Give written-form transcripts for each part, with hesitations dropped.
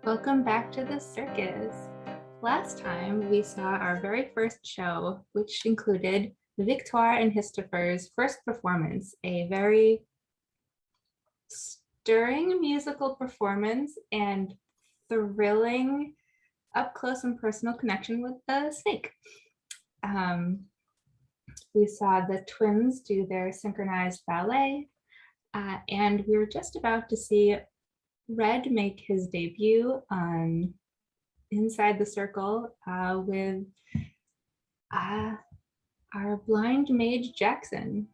Welcome back to the circus. Last time we saw our very first show, which included Victoire and Hisstopher's first performance, a very stirring musical performance and thrilling up close and personal connection with the snake. We saw the twins do their synchronized ballet, and we were just about to see Red make his debut on Inside the Circle with our blind mage Jackson.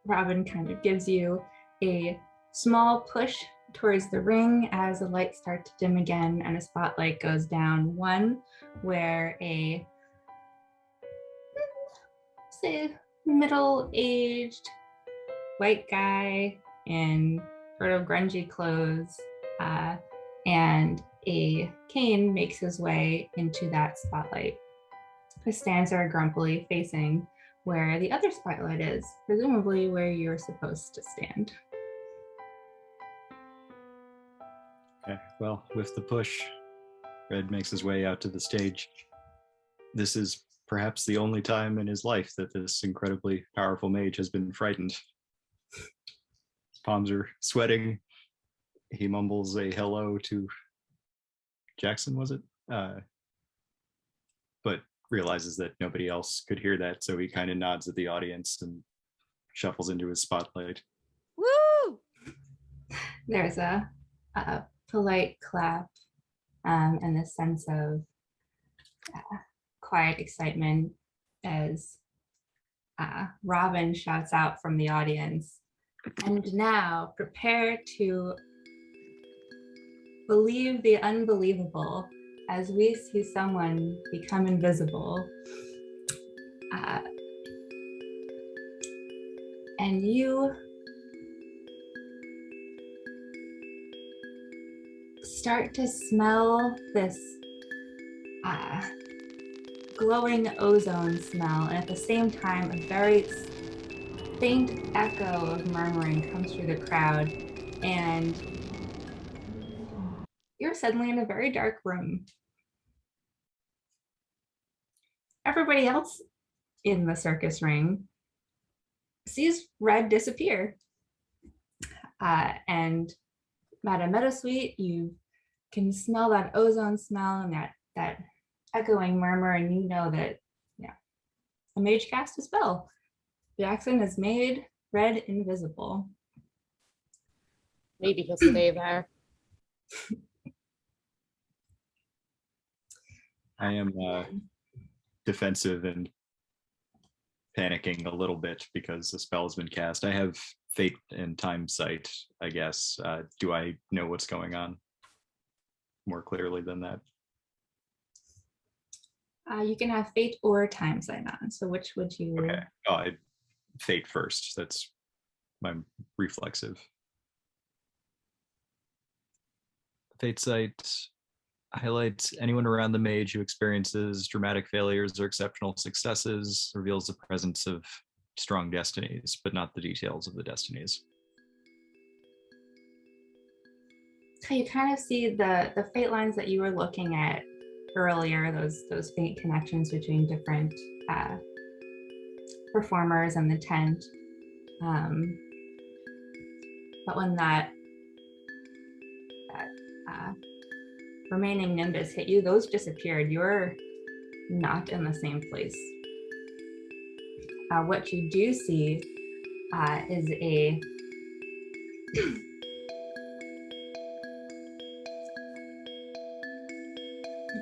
Robin kind of gives you a small push towards the ring as the lights start to dim again and a spotlight goes down. One where a, say, middle-aged white guy in sort of grungy clothes and a cane makes his way into that spotlight. He stands there grumpily facing where the other spotlight is, presumably where you're supposed to stand. Okay, well, with the push, Red makes his way out to the stage. This is perhaps the only time in his life that this incredibly powerful mage has been frightened. His palms are sweating. He mumbles a hello to Jackson, was it? But realizes that nobody else could hear that, so he kind of nods at the audience and shuffles into his spotlight. Woo! There's a polite clap and a sense of quiet excitement as Robin shouts out from the audience, "And now prepare to believe the unbelievable as we see someone become invisible." And you start to smell this glowing ozone smell, and at the same time, a very faint echo of murmuring comes through the crowd, and you're suddenly in a very dark room. Everybody else in the circus ring sees Red disappear. And Madame Meadowsweet, you can smell that ozone smell and that echoing murmur, and you know that, yeah, a mage cast a spell. Jackson has made Red invisible. Maybe he'll stay there. I am defensive and panicking a little bit because the spell has been cast. I have fate and time sight, I guess. Do I know what's going on more clearly than that? You can have fate or time sight on. So which would you? Okay. Fate first. That's my reflexive. Fate sight highlights anyone around the mage who experiences dramatic failures or exceptional successes, reveals the presence of strong destinies, but not the details of the destinies. So you kind of see the fate lines that you were looking at earlier, those faint connections between different performers and the tent. But when that remaining nimbus hit you, those disappeared. You're not in the same place. What you do see is a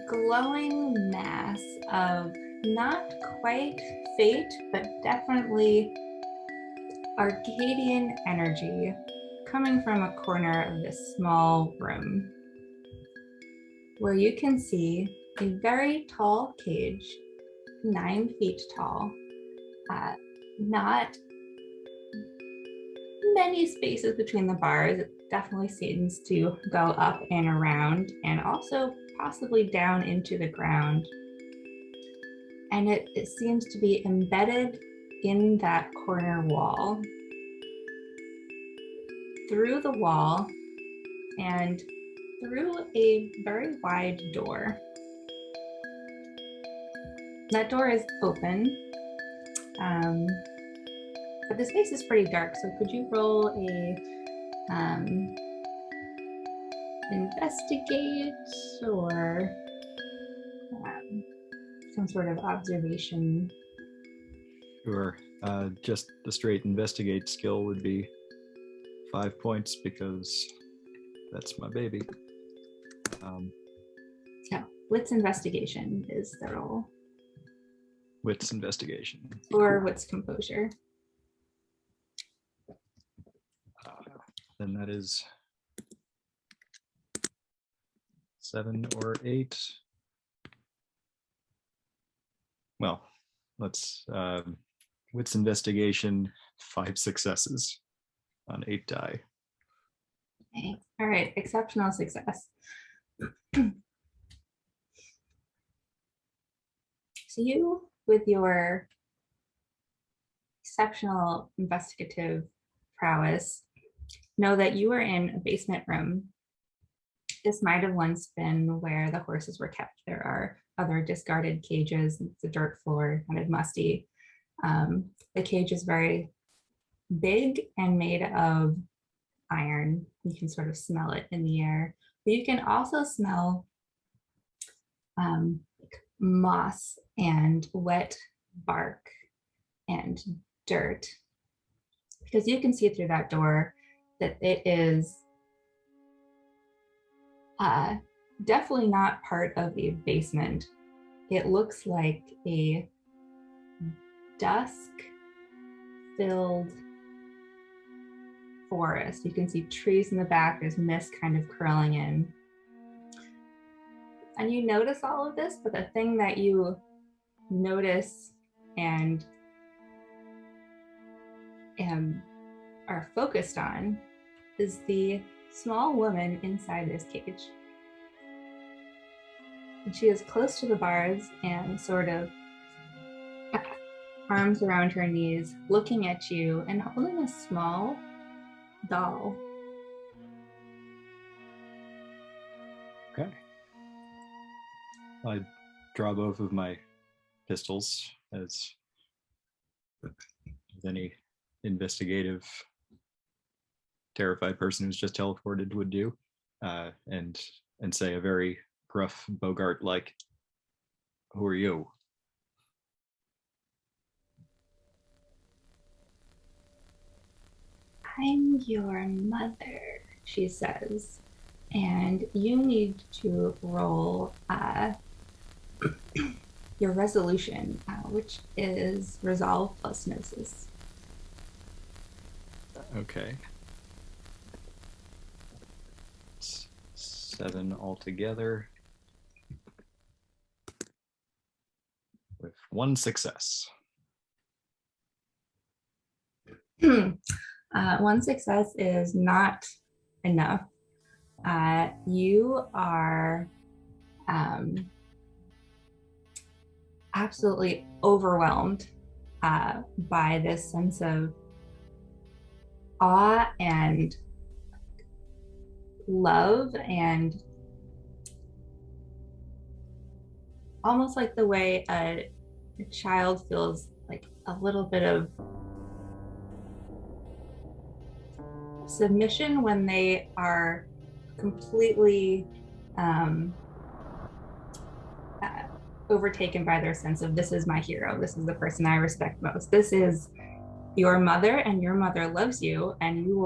glowing mass of not quite fate, but definitely Arcadian energy coming from a corner of this small room, where you can see a very tall cage, 9 feet tall, not many spaces between the bars. It definitely seems to go up and around, and also possibly down into the ground. And it seems to be embedded in that corner wall. Through the wall and through a very wide door. That door is open, but the space is pretty dark, so could you roll a investigate or some sort of observation? Sure. Just the straight investigate skill would be 5 points because that's my baby. Yeah, Wits investigation is the roll. Wits investigation. Or Wits composure. Then that is 7 or 8. Well, let's Wits investigation, 5 successes on 8 die. Okay. All right, exceptional success. So you, with your exceptional investigative prowess, know that you are in a basement room. This might have once been where the horses were kept. There are other discarded cages. It's a dirt floor, kind of musty. The cage is very big and made of iron. You can sort of smell it in the air. But you can also smell moss and wet bark and dirt, because you can see through that door that it is definitely not part of a basement. It looks like a dusk-filled forest. You can see trees in the back. There's mist kind of curling in. And you notice all of this, but the thing that you notice and are focused on is the small woman inside this cage. And she is close to the bars and sort of arms around her knees, looking at you and holding a small doll. Okay. I draw both of my pistols as any investigative, terrified person who's just teleported would do, and say a very gruff Bogart like, "Who are you?" I'm your mother, she says, and you need to roll your resolution, which is resolve plus gnosis. Okay. It's 7 altogether with 1 success. 1 success is not enough. You are absolutely overwhelmed by this sense of awe and love, and almost like the way a child feels like a little bit of submission when they are completely overtaken by their sense of, this is my hero, this is the person I respect most, this is your mother, and your mother loves you, and you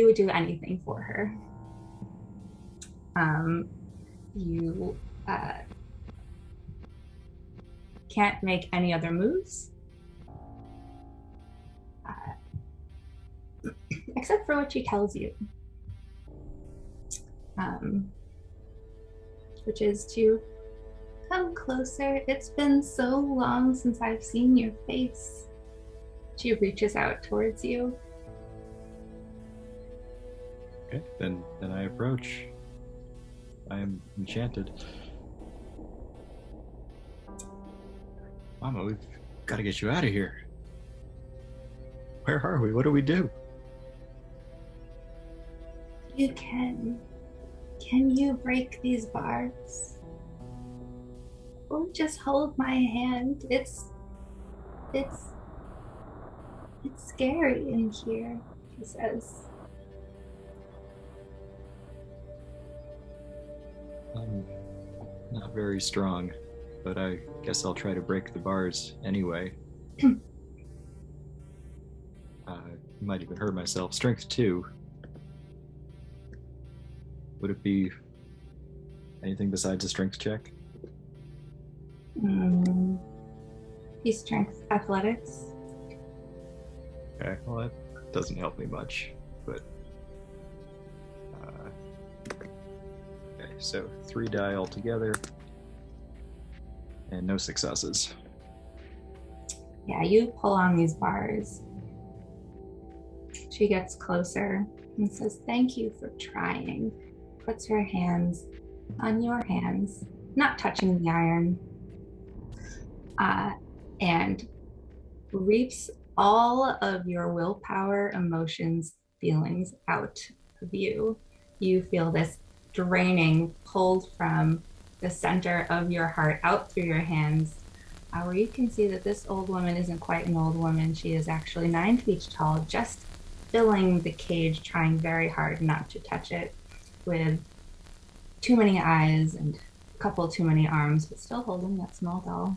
would do anything for her. You can't make any other moves except for what she tells you, which is to come closer. It's been so long since I've seen your face. She reaches out towards you. Okay, then I approach. I am enchanted. Mama, we've got to get you out of here. Where are we? What do we do? You can Can you break these bars? Or just hold my hand? It's scary in here, she says. I'm not very strong, but I guess I'll try to break the bars anyway. Might even hurt myself. Strength 2. Would it be anything besides a strength check? He's strength athletics. Okay, well that doesn't help me much, but okay, so 3 die altogether, and no successes. Yeah, you pull on these bars. She gets closer and says, "Thank you for trying." Puts her hands on your hands, not touching the iron, and reaps all of your willpower, emotions, feelings out of you. You feel this draining pulled from the center of your heart out through your hands, where you can see that this old woman isn't quite an old woman. She is actually 9 feet tall, just filling the cage, trying very hard not to touch it, with too many eyes and a couple too many arms, but still holding that small doll.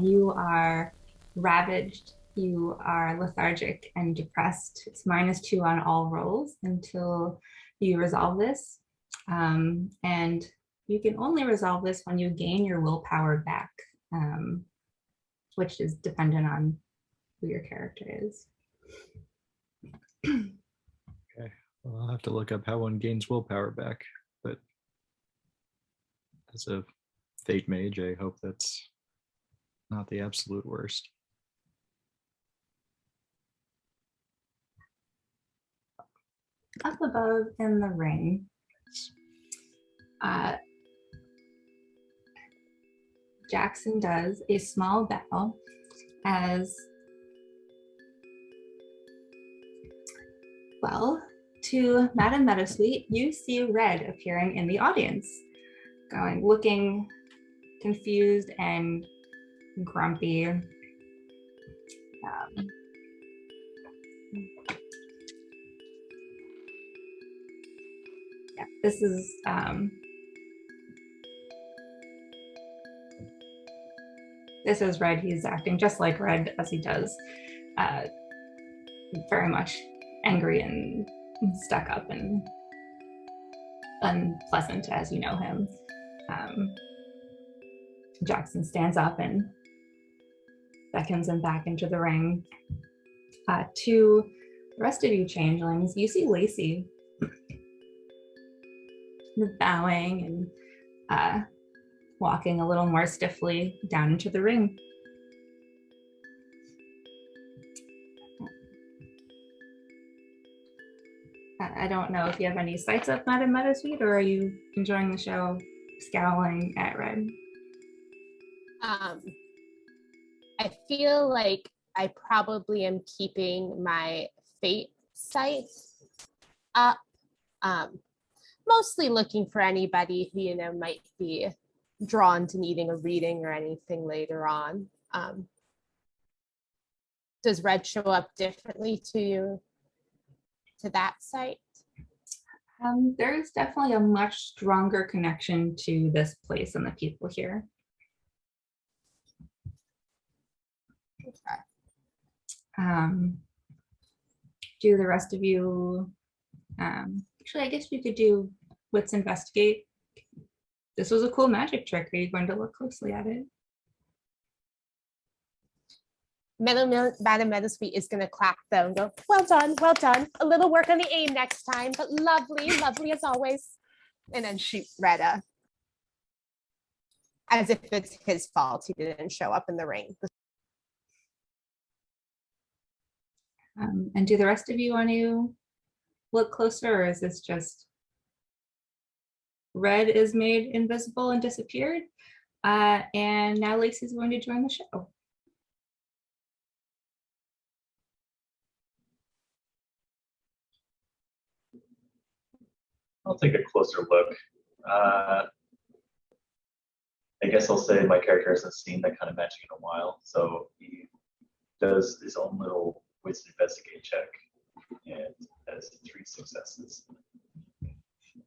You are ravaged, you are lethargic and depressed. It's -2 on all rolls until you resolve this. And you can only resolve this when you gain your willpower back, which is dependent on who your character is. Okay, well, I'll have to look up how one gains willpower back, but as a fate mage, I hope that's not the absolute worst. Up above in the ring, Jackson does a small bow as well. To Madame Meadowsweet, you see Red appearing in the audience, looking confused and grumpy. Yeah, this is Red. He's acting just like Red as he does, very much angry and stuck up and unpleasant as you know him. Jackson stands up and beckons him back into the ring. To the rest of you changelings, you see Lacey bowing and walking a little more stiffly down into the ring. I don't know if you have any sights up Madame Meadowsweet, or are you enjoying the show, scowling at Red? I feel like I probably am keeping my fate sight up, mostly looking for anybody who might be drawn to needing a reading or anything later on. Does Red show up differently to that site? There's definitely a much stronger connection to this place and the people here. Okay. Do the rest of you, actually, I guess you could do Wits Investigate. This was a cool magic trick. Are you going to look closely at it? Madame Meadowsweet is going to clap though and go, well done. A little work on the aim next time, but lovely as always. And then shoot Retta as if it's his fault he didn't show up in the ring. And do the rest of you want to look closer, or is this just Red is made invisible and disappeared, and now Lacey's going to join the show? I'll take a closer look. I guess I'll say my character hasn't seen that kind of magic in a while, so he does his own little wits investigate check and has 3 successes.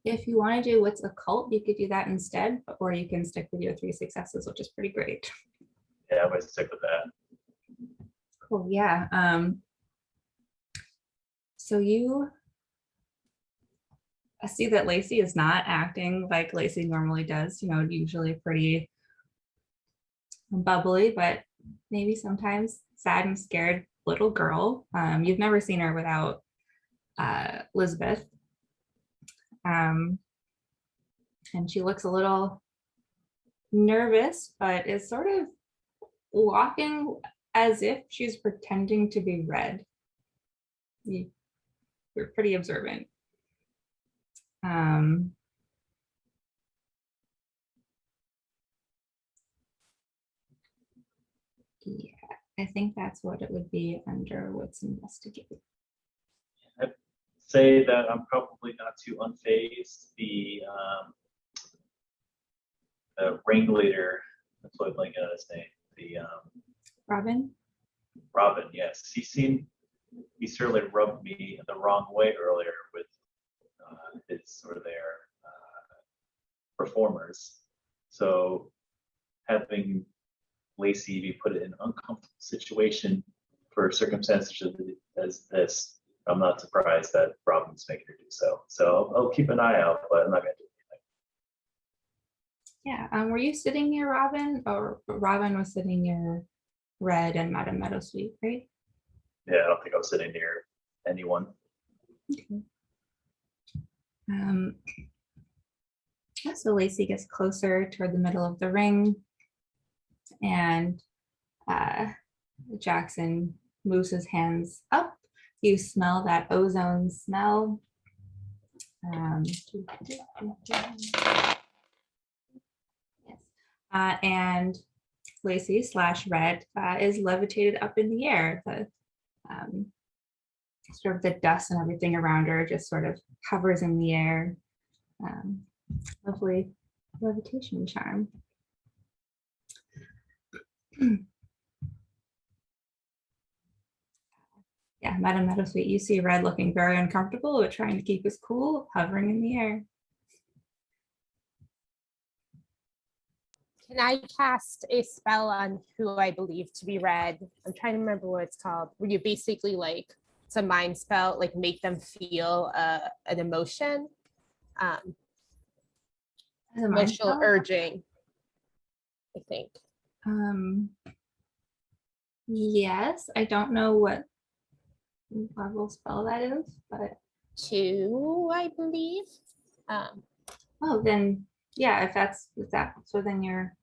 If you want to do what's occult, you could do that instead, or you can stick with your 3 successes, which is pretty great. Yeah, I'm gonna stick with that. Cool, yeah. So I see that Lacey is not acting like Lacey normally does, usually pretty bubbly, but maybe sometimes sad and scared little girl. You've never seen her without Elizabeth. And she looks a little nervous, but is sort of walking as if she's pretending to be Red. You're pretty observant. Yeah, I think that's what it would be under what's investigated. I'd say that I'm probably not too unfazed. The ringleader, that's what I'm blanking on his name. The Robin? Robin, yes. He certainly rubbed me the wrong way earlier with his sort of their performers. So having Lacey be put in an uncomfortable situation for circumstances as this, I'm not surprised that Robin's making her do so. So I'll keep an eye out, but I'm not going to do anything. Yeah. Were you sitting near Robin, or Robin was sitting near Red and Madame Meadowsweet, right? Yeah, I don't think I was sitting near anyone. Okay. So Lacey gets closer toward the middle of the ring, and Jackson moves his hands up. You smell that ozone smell. Yes. And Lacey / Red is levitated up in the air. The sort of the dust and everything around her just sort of hovers in the air. Lovely levitation charm. Yeah, Madame Meadowsweet, you see Red looking very uncomfortable, but trying to keep his cool, hovering in the air. Can I cast a spell on who I believe to be Red? I'm trying to remember what it's called. Where you basically it's a mind spell, make them feel an emotion. Emotional urging, I think. Yes, I don't know what level spell that is, but 2, I believe. Oh, then yeah, if that's within your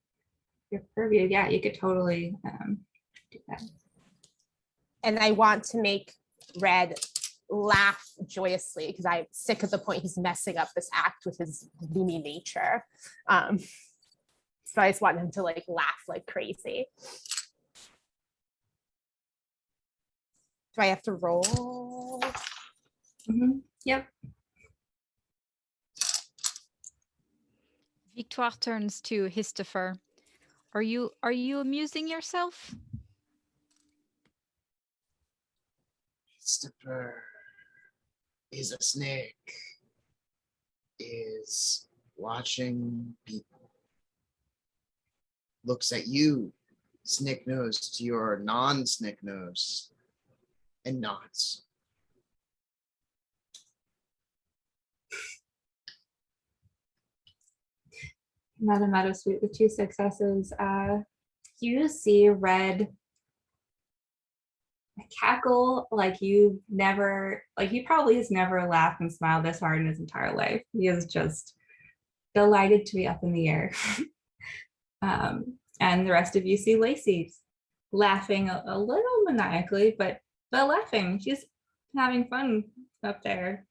purview, yeah, you could totally do that. And I want to make Red laugh joyously because I'm sick of the point he's messing up this act with his gloomy nature. So I just want him to laugh like crazy. Do I have to roll? Mm-hmm. Yep. Victoire turns to Hisstopher. Are you amusing yourself? Hisstopher is a snake, is watching people, looks at you, snake nose, to your non-snake nose, and nods. Madame Meadowsweet with 2 successes. You see Red cackle like he probably has never laughed and smiled this hard in his entire life. He is just delighted to be up in the air. And the rest of you see Lacey laughing a little maniacally, but laughing. She's having fun up there,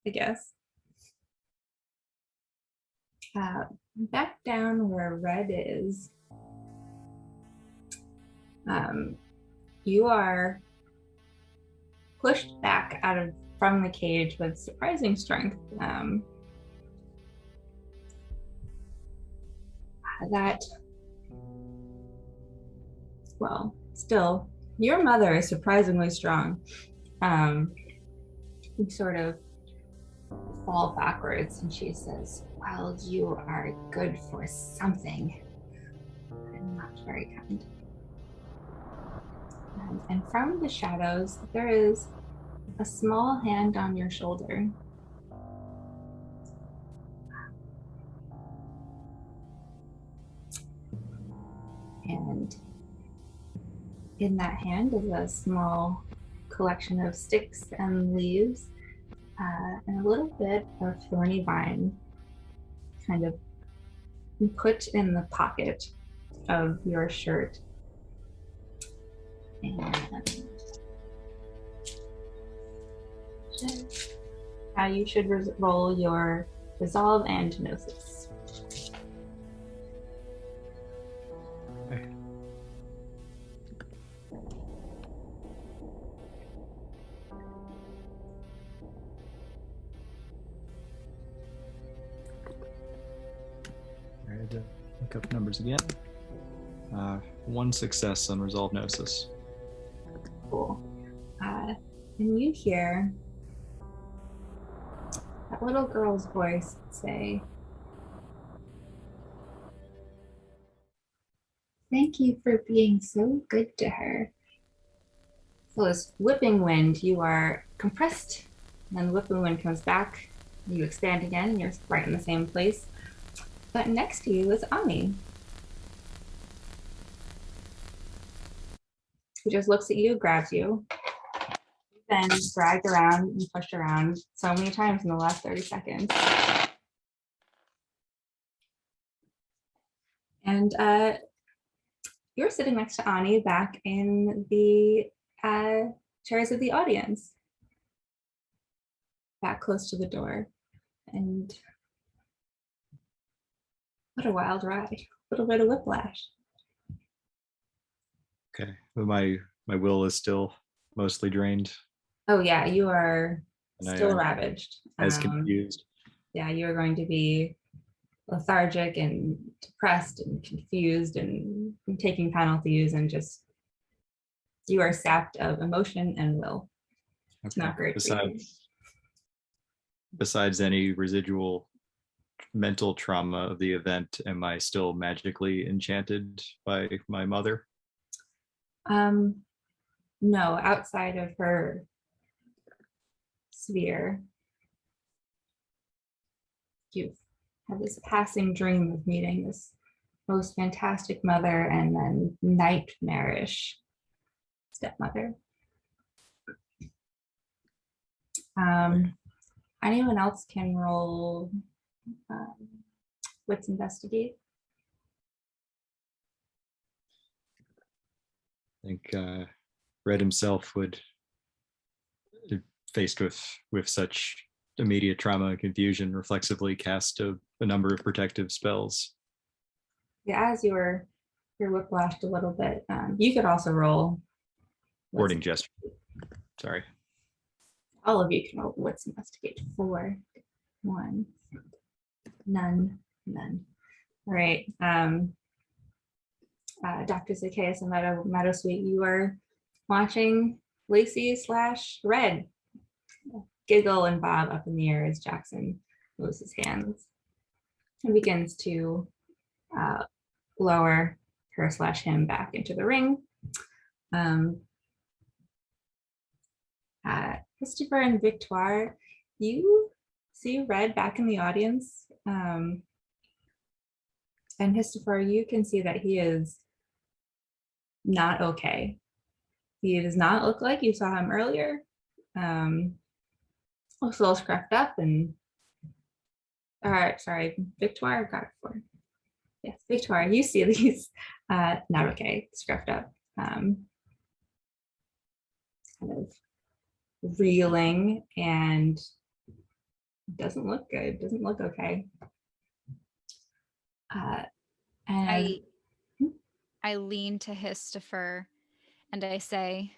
I guess. Back down where Red is, you are pushed back out of from the cage with surprising strength. That, well, still, your mother is surprisingly strong. You sort of fall backwards, and she says, "Well, you are good for something." And not very kind. And from the shadows, there is a small hand on your shoulder. And in that hand is a small collection of sticks and leaves, and a little bit of thorny vine kind of put in the pocket of your shirt. And you should roll your resolve and gnosis. I had to look up numbers again. 1 success on resolve gnosis. Cool. And you hear that little girl's voice say, "Thank you for being so good to her." So this whipping wind, you are compressed, and then the whipping wind comes back, you expand again, and you're right in the same place. But next to you is Ami, who just looks at you, grabs you, then dragged around and pushed around so many times in the last 30 seconds. And you're sitting next to Ani back in the chairs of the audience, back close to the door. And what a wild ride. A little bit of whiplash. Okay, but my will is still mostly drained. Oh yeah, you are And still I'm ravaged. as confused. Yeah, you are going to be lethargic and depressed and confused and taking penalties, and just, you are sapped of emotion and will. It's Okay. not great for you. Besides any residual mental trauma of the event, am I still magically enchanted by my mother? No, outside of her sphere, you've had this passing dream of meeting this most fantastic mother and then nightmarish stepmother. Anyone else can roll wits investigate. I think Red himself would, faced with such immediate trauma and confusion, reflexively cast a number of protective spells. Yeah, as you're whiplashed a little bit, you could also roll Warding gesture. Sorry. all of you can roll wits investigate. 4, 1, none. All right. Dr. Zaccaheus and Meadowsweet, you are watching Lacey / Red giggle and bob up in the air as Jackson moves his hands and begins to lower her / him back into the ring. Hisstopher and Victoire, you see Red back in the audience. And Hisstopher, you can see that he is not okay. He does not look like you saw him earlier. Looks a little scruffed up and, sorry, Victoire got it for. Yes, Victoire, you see these, not okay, scruffed up. Kind of reeling and doesn't look good, doesn't look okay. And I lean to Hisstopher and I say,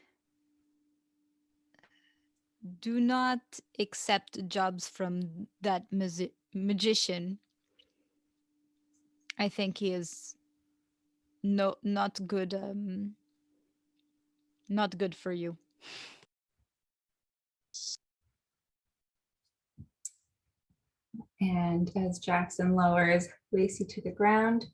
do not accept jobs from that magician. I think he is not good. Not good for you. And as Jackson lowers Lacey to the ground,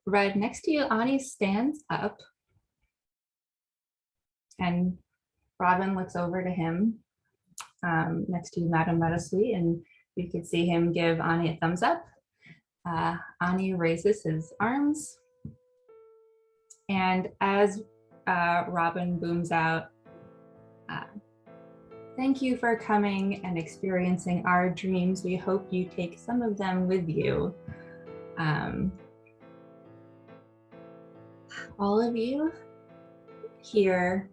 right next to you, Ani stands up, and Robin looks over to him next to Madame Meadowsweet, and you can see him give Ani a thumbs up. Ani raises his arms, and as Robin booms out, thank you for coming and experiencing our dreams. We hope you take some of them with you. All of you hear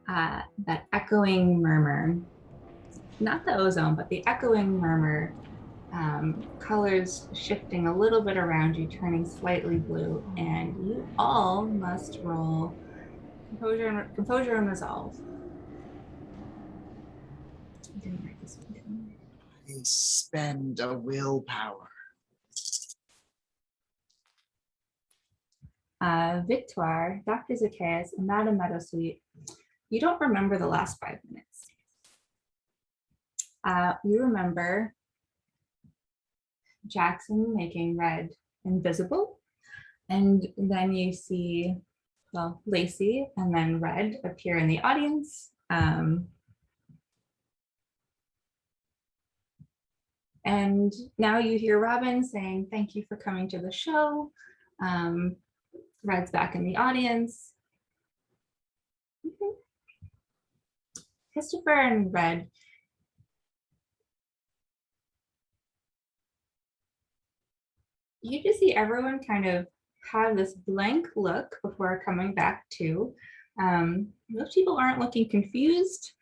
that echoing murmur, not the ozone, but the echoing murmur, colors shifting a little bit around you, turning slightly blue, and you all must roll composure and resolve. I didn't write this one down. I spend a willpower. Victoire, Dr. Zaccaheus, and Madame Meadowsweet, you don't remember the last 5 minutes. You remember Jackson making Red invisible, and then you see, well, Lacey and then Red appear in the audience. And now you hear Robin saying, thank you for coming to the show. Red's back in the audience. Hisstopher and Red, you just see everyone kind of have this blank look before coming back to. Most people aren't looking confused,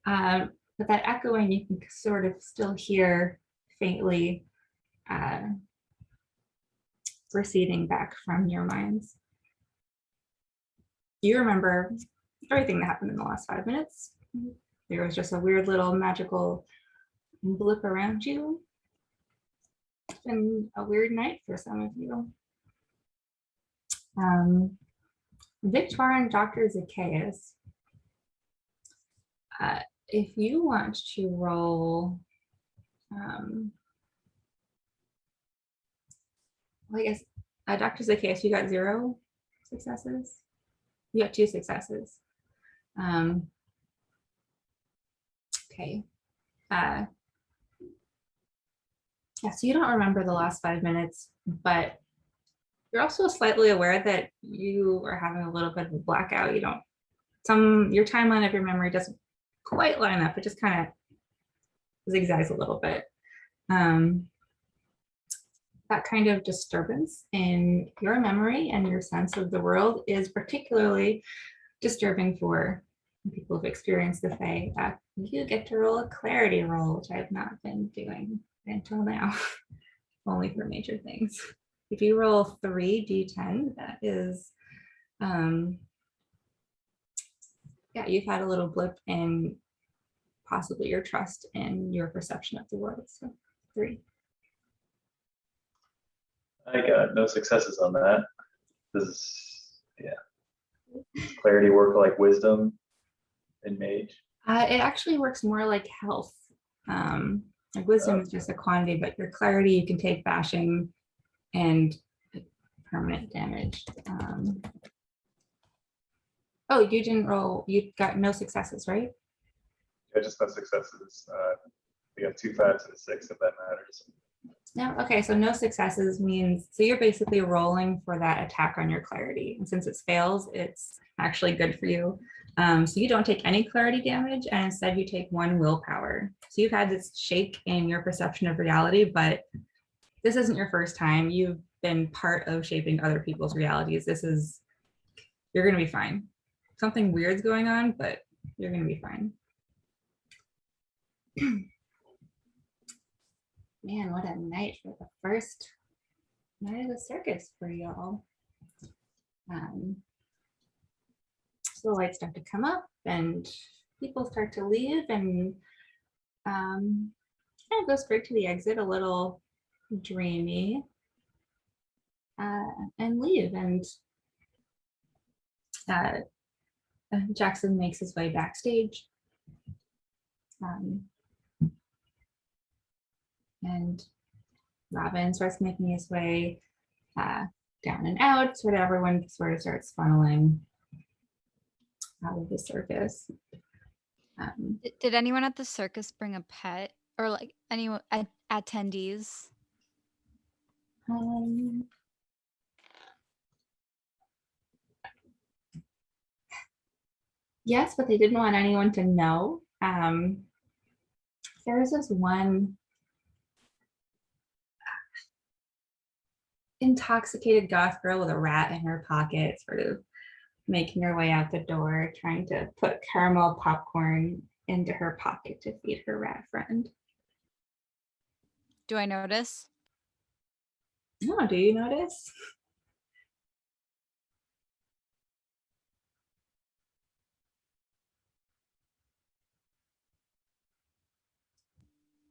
but that echoing you can sort of still hear faintly receding back from your minds. You remember everything that happened in the last 5 minutes. There was just a weird little magical blip around you. It's been a weird night for some of you. Victoire and Dr. Zaccaheus, if you want to roll, well, I guess, Dr. Zaccaheus, you got 0 successes? You got 2 successes. Okay. Yeah, so you don't remember the last 5 minutes, but you're also slightly aware that you are having a little bit of a blackout. You don't, your timeline of your memory doesn't quite line up. It just kind of zigzags a little bit. That kind of disturbance in your memory and your sense of the world is particularly disturbing for people who've experienced the Fae. You get to roll a clarity roll, which I've not been doing until now, only for major things. If you roll 3d10, that is, yeah, you've had a little blip in possibly your trust in your perception of the world. So 3. I got no successes on that. This is, yeah. Does clarity work like wisdom in Mage? It actually works more like health. Like wisdom is just a quantity, but your clarity, you can take bashing and permanent damage. Oh, you didn't roll, you got no successes, right? Yeah, just no successes. We have 2 5s and a 6, if that matters. No, okay, so no successes means, so you're basically rolling for that attack on your clarity. And since it fails, it's actually good for you. So you don't take any clarity damage, and instead you take 1 willpower. So you've had this shake in your perception of reality, but this isn't your first time. You've been part of shaping other people's realities. You're gonna be fine. Something weird's going on, but you're gonna be fine. Man, what a night for the first night of the circus for y'all. the lights start to come up and people start to leave and kind of go straight to the exit, a little dreamy, and leave. And Jackson makes his way backstage. And Robin starts making his way down and out, sort of everyone sort of starts funneling out of the circus. Did anyone at the circus bring a pet or like anyone attendees? Yes, but they didn't want anyone to know. There was this one intoxicated goth girl with a rat in her pocket, sort of making her way out the door, trying to put caramel popcorn into her pocket to feed her rat friend. Do I notice? No, do you notice?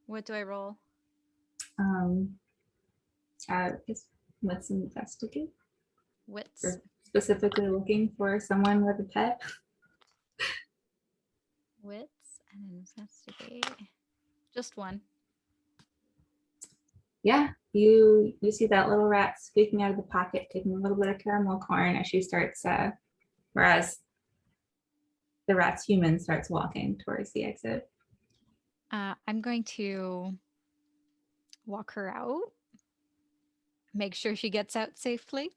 What do I roll? Let's investigate. Wits. Or specifically looking for someone with a pet. Wits and investigate. Just one. Yeah, you see that little rat squeaking out of the pocket, taking a little bit of caramel corn as she starts, whereas the rat's human starts walking towards the exit. I'm going to walk her out. Make sure she gets out safely.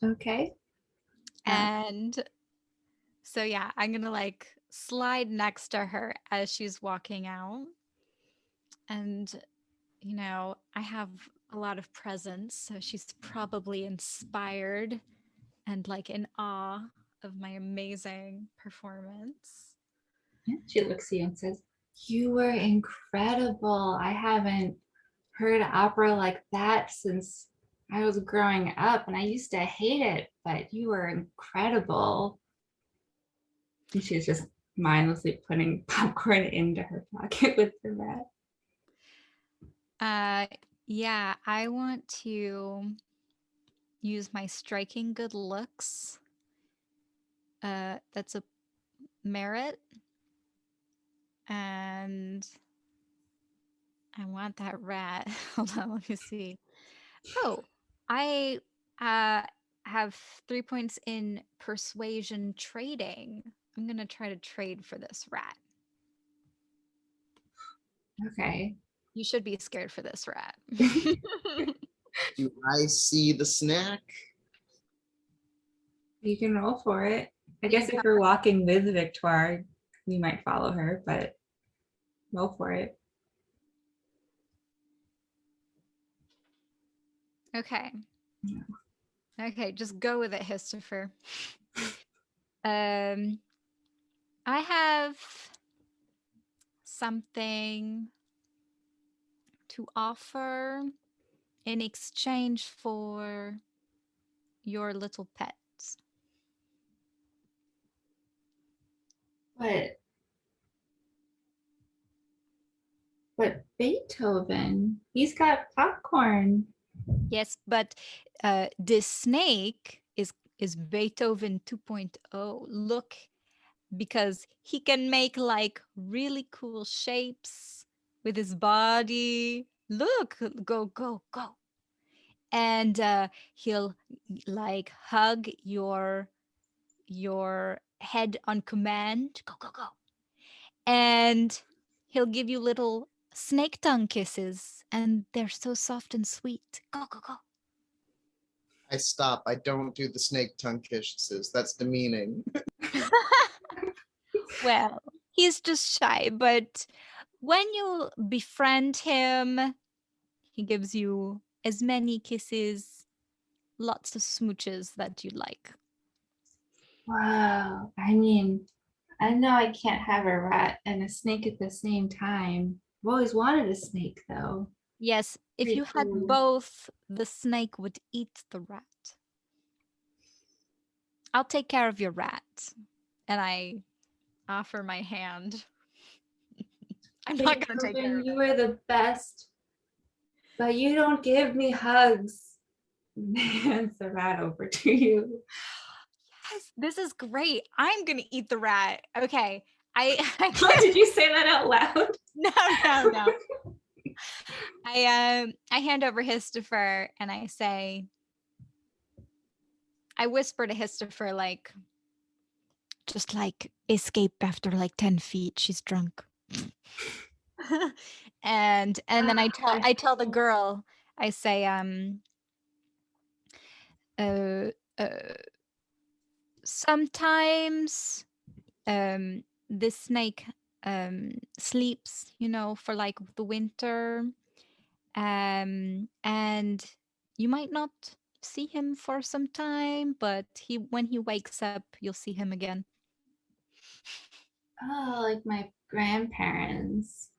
Okay. And so yeah, I'm gonna like slide next to her as she's walking out. And you know, I have a lot of presence, so she's probably inspired and like in awe of my amazing performance. She looks at you and says, "You were incredible. I haven't heard opera like that since I was growing up, and I used to hate it, but you were incredible." And she's just mindlessly putting popcorn into her pocket with the rat. Yeah, I want to use my striking good looks. That's a merit. And I want that rat. Hold on, let me see. Oh, I have 3 points in persuasion trading. I'm gonna try to trade for this rat. Okay. You should be scared for this rat. Do I see the snack? You can roll for it. I guess if you're walking with Victoire, you might follow her, but roll for it. Okay. Yeah. Okay, just go with it, Hisstopher. I have something to offer in exchange for your little pets. But Beethoven, he's got popcorn. Yes, but this snake is Beethoven 2.0. Look, because he can make like really cool shapes with his body. Look, go, go, go. And he'll like hug your head on command. Go, go, go. And he'll give you little snake tongue kisses, and they're so soft and sweet. Go, go, go. I stop. I don't do the snake tongue kisses. That's demeaning. Well, he's just shy, but when you befriend him, he gives you as many kisses, lots of smooches that you like. Wow. I mean, I know I can't have a rat and a snake at the same time. I've always wanted a snake, though. Yes, if Pretty you had cool. both, the snake would eat the rat. I'll take care of your rat. And I offer my hand. I'm not going to take care of You are the best, but you don't give me hugs. Hands the rat over to you. Yes, this is great. I'm going to eat the rat. Okay. I Did you say that out loud? No. I hand over Hisstopher and I say, I whisper to Hisstopher, like, just like escape after like 10 feet. She's drunk. and then I tell the girl, I say, sometimes this snake sleeps, for like the winter. And you might not see him for some time, but when he wakes up, you'll see him again. Oh, like my grandparents.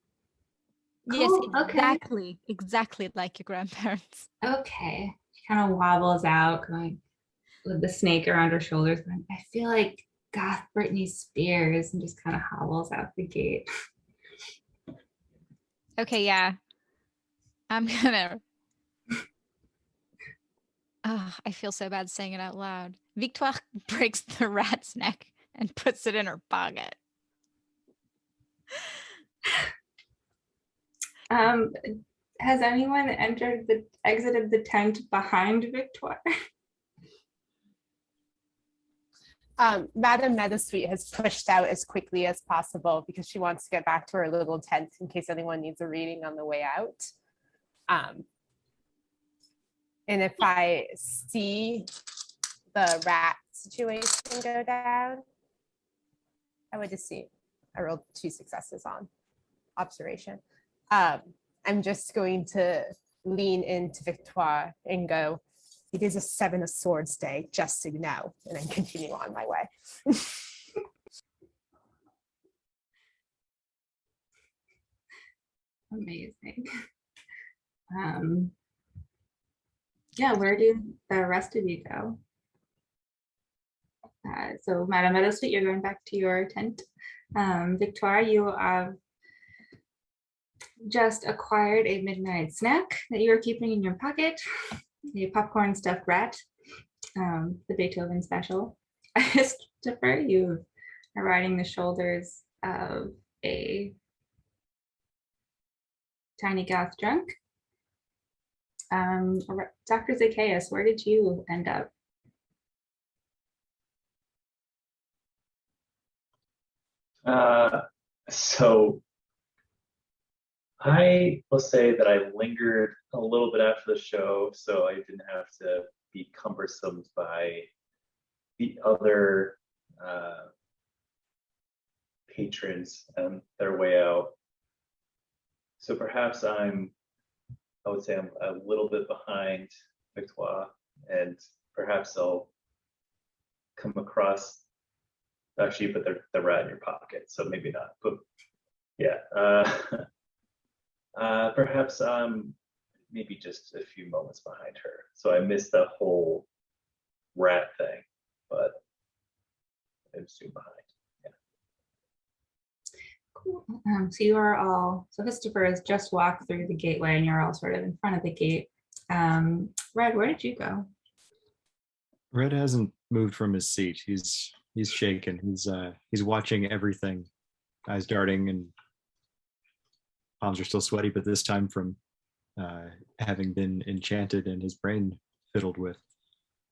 Yes, Cool, okay. exactly like your grandparents. Okay. She kind of wobbles out, going with the snake around her shoulders. Going, I feel like goth Britney Spears, and just kind of hobbles out the gate. Okay, yeah. I'm gonna. I feel so bad saying it out loud. Victoire breaks the rat's neck and puts it in her pocket. Has anyone exited the tent behind Victoire? Madame Meadowsweet has pushed out as quickly as possible because she wants to get back to her little tent in case anyone needs a reading on the way out. And if I see the rat situation go down, I would just see. I rolled 2 successes on observation. I'm just going to lean into Victoire and go, it is a 7 of Swords day, just so you know, and then continue on my way. Amazing. Yeah, where do the rest of you go? So Madame Meadowsweet, you're going back to your tent. Victoire, you have just acquired a midnight snack that you are keeping in your pocket, a popcorn stuffed rat, the Beethoven special. Hisstopher, you are riding the shoulders of a tiny goth drunk. Dr. Zaccaheus, where did you end up? So I will say that I lingered a little bit after the show, so I didn't have to be cumbersome by the other patrons and their way out. So perhaps I would say I'm a little bit behind Victoire, and perhaps I'll come across. Actually, you put the rat in your pocket, so maybe not. But yeah, perhaps I'm maybe just a few moments behind her. So I missed the whole rat thing, but I'm soon behind. Cool. So you are all, so Hisstopher has just walked through the gateway and you're all sort of in front of the gate. Red, where did you go? Red hasn't moved from his seat. He's shaken. He's watching everything, eyes darting, and palms are still sweaty, but this time from having been enchanted and his brain fiddled with.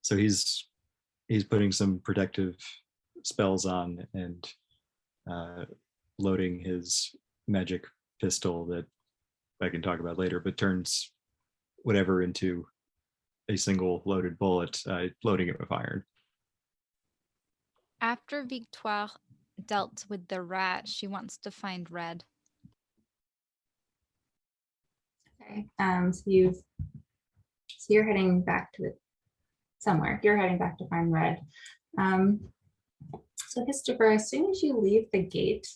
So he's putting some protective spells on and loading his magic pistol that I can talk about later, but turns whatever into a single loaded bullet, loading it with iron. After Victoire dealt with the rat, she wants to find Red. Okay. So you're heading back to somewhere. You're heading back to find Red. So Hisstopher, as soon as you leave the gate,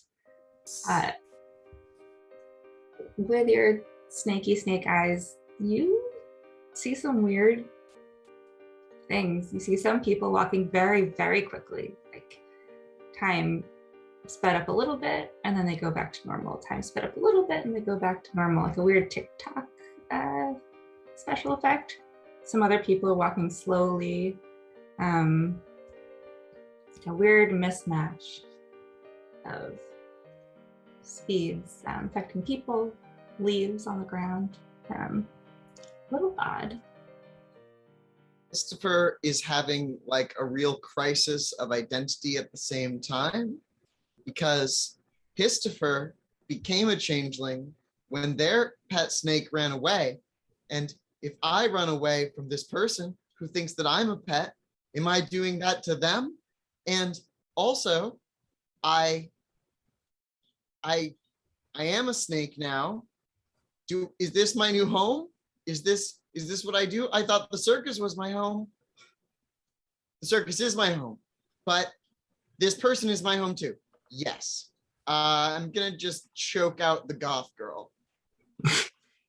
with your snaky snake eyes, you see some weird things. You see some people walking very, very quickly, like time sped up a little bit and then they go back to normal. Time sped up a little bit and they go back to normal, like a weird TikTok special effect. Some other people are walking slowly. A weird mismatch of speeds affecting people, leaves on the ground. A little odd. Hisstopher is having like a real crisis of identity at the same time, because Hisstopher became a changeling when their pet snake ran away. And if I run away from this person who thinks that I'm a pet, am I doing that to them? And also, I am a snake now. Is this my new home? Is this what I do? I thought the circus was my home. The circus is my home, but this person is my home too. Yes. I'm gonna just choke out the goth girl.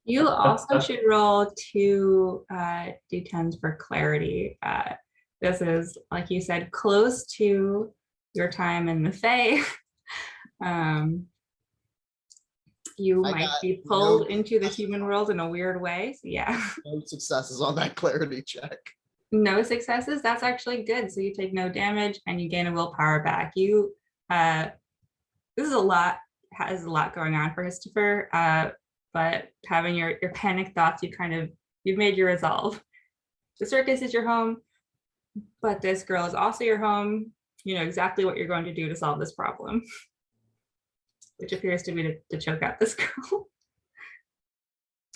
You also should roll 2 d10s for clarity. This is, like you said, close to your time in the Fae. You might be pulled into the human world in a weird way. So yeah. No successes on that clarity check. No successes. That's actually good. So you take no damage and you gain a willpower back. You this is a lot, has a lot going on for Hisstopher, but having your panic thoughts, you've made your resolve. The circus is your home, but this girl is also your home. You know exactly what you're going to do to solve this problem, which appears to be to choke out this girl.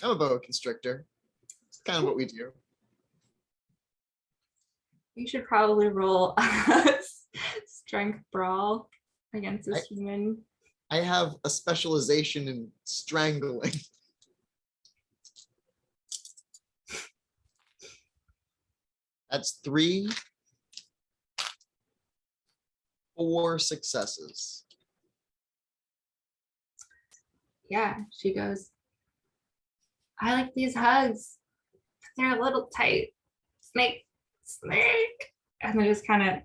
I'm a boa constrictor. It's kind of what we do. You should probably roll a strength brawl against this human. I have a specialization in strangling. That's 3, 4 successes. Yeah, she goes, I like these hugs. They're a little tight. Snake. And then just kind of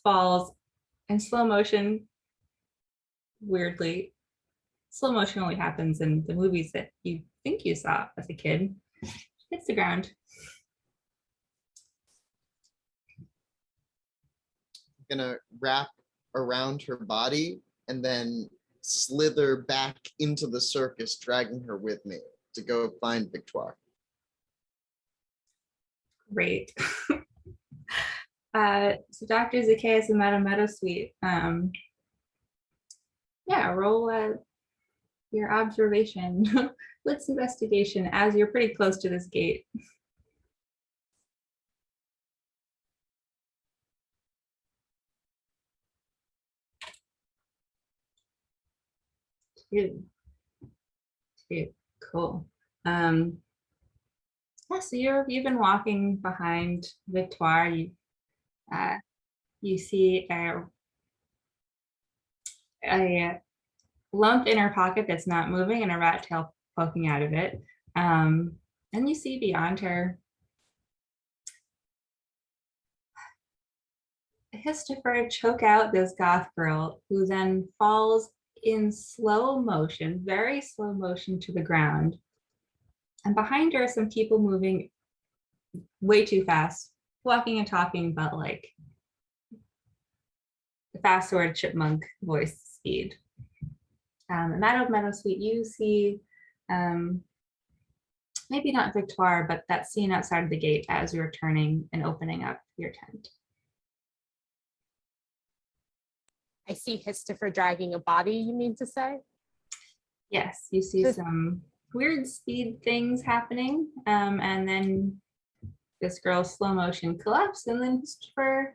falls in slow motion. Weirdly, slow motion only happens in the movies that you think you saw as a kid. Hits the ground. I'm gonna wrap around her body and then slither back into the circus, dragging her with me to go find Victoire. Great. So Dr. Zaccaheus and Madame Meadowsweet, yeah, roll your observation. Let's investigation as you're pretty close to this gate. Two. Cool. Yeah, so you've been walking behind Victoire. You see a lump in her pocket that's not moving and a rat tail poking out of it. And you see beyond her Hisstopher choke out this goth girl, who then falls in slow motion, very slow motion, to the ground. And behind her are some people moving way too fast, walking and talking, but like the fast sword chipmunk voice speed. Madame Meadowsweet, you see maybe not Victoire, but that scene outside of the gate as you're turning and opening up your tent. I see Hisstopher dragging a body, you mean to say? Yes, you see some weird speed things happening, and then this girl's slow motion collapse, and then Hisstopher